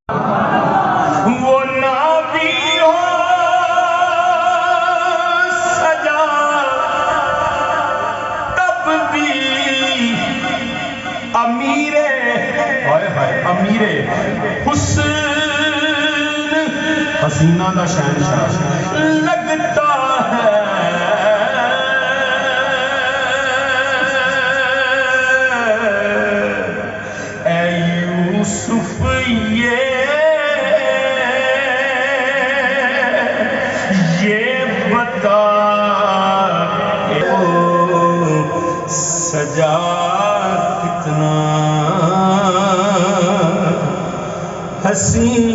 وہ نہ بھی ہو سجا تب بھی امیر حسن حسینہ دا شہنشاہ لگتا ہے اے یوسف یہ بتا سجا کتنا حسین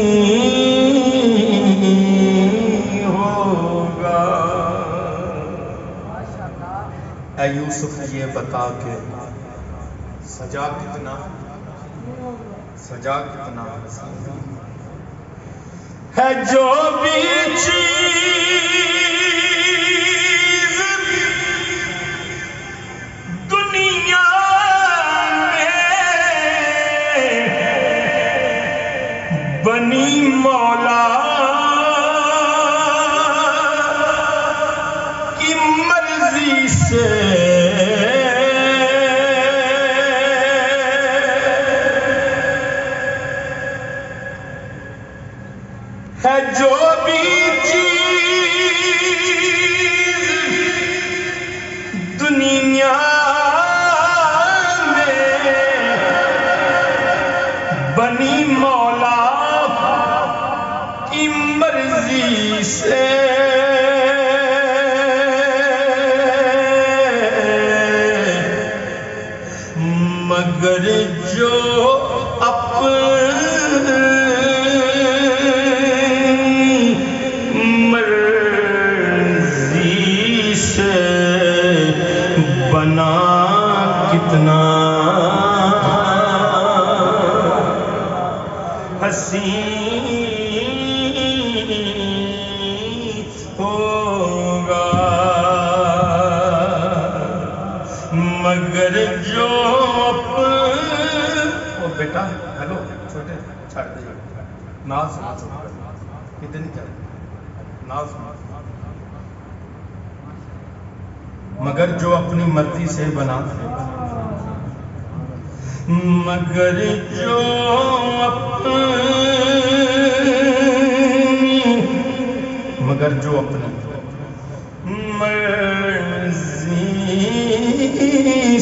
ہوگا. اے یوسف یہ بتا کہ سجا کتنا حسین ہے. جو بھی چیز دنیا بنی مولا کی مرضی سے ہے. جو بھی چیز دنیا میں بنی مولا کی مرضی سے مگر جو اپنی مرضی سے بنا کتنا حسین ہوگا. مگر جو بیٹا ہیلو چھوٹے چھڑ دے ناز کتنے نہیں چاہتے ناز. مگر جو اپنی مرضی سے بنا مگر جو اپنی مرضی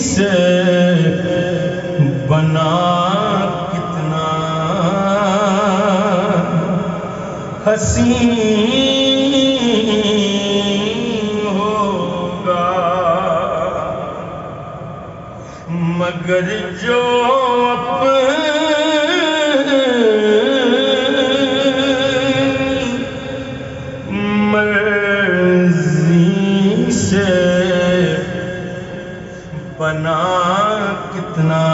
سے بنا کتنا حسین ہوگا. مگر جو مرضی سے بنا کتنا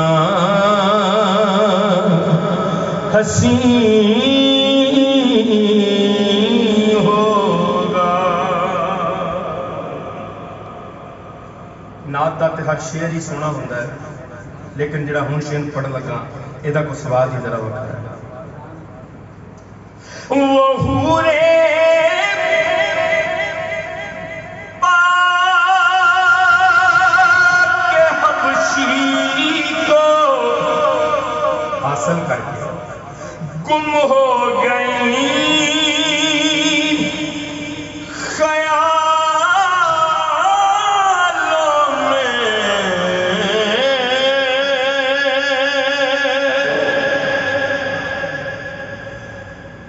حسین ہوگا. نعت دا تے ہر شعر ہی سونا ہوتا ہے لیکن جڑا ہن شعر پڑھ لگا یہ کوئی سواد ہی ذرا وکھرا ہے. وہ حورے حاصل کر کے گم ہو گئی خیالوں میں.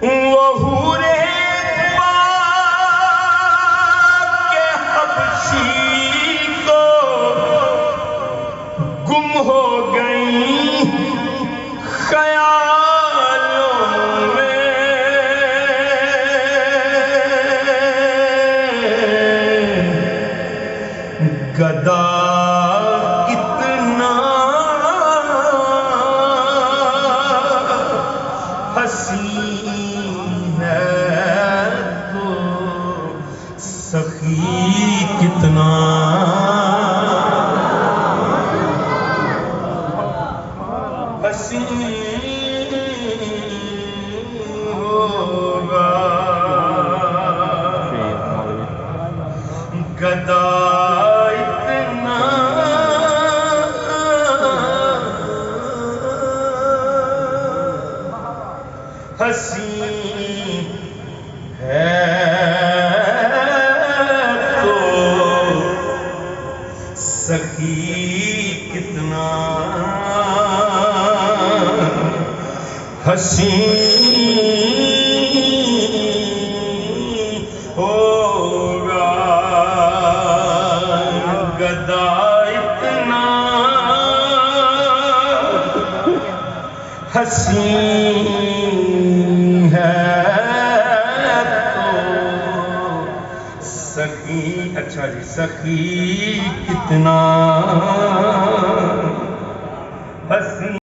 وہ حورے پاک حبشی کو گم ہو گئی خیالوں میں. گدا اتنا حسین ہے تو سخی کتنا حسین حسین ہے تو سخی کتنا حسین ہوگا گدا اتنا حسین ہے تو سخی، اچھا جی، سخی کتنا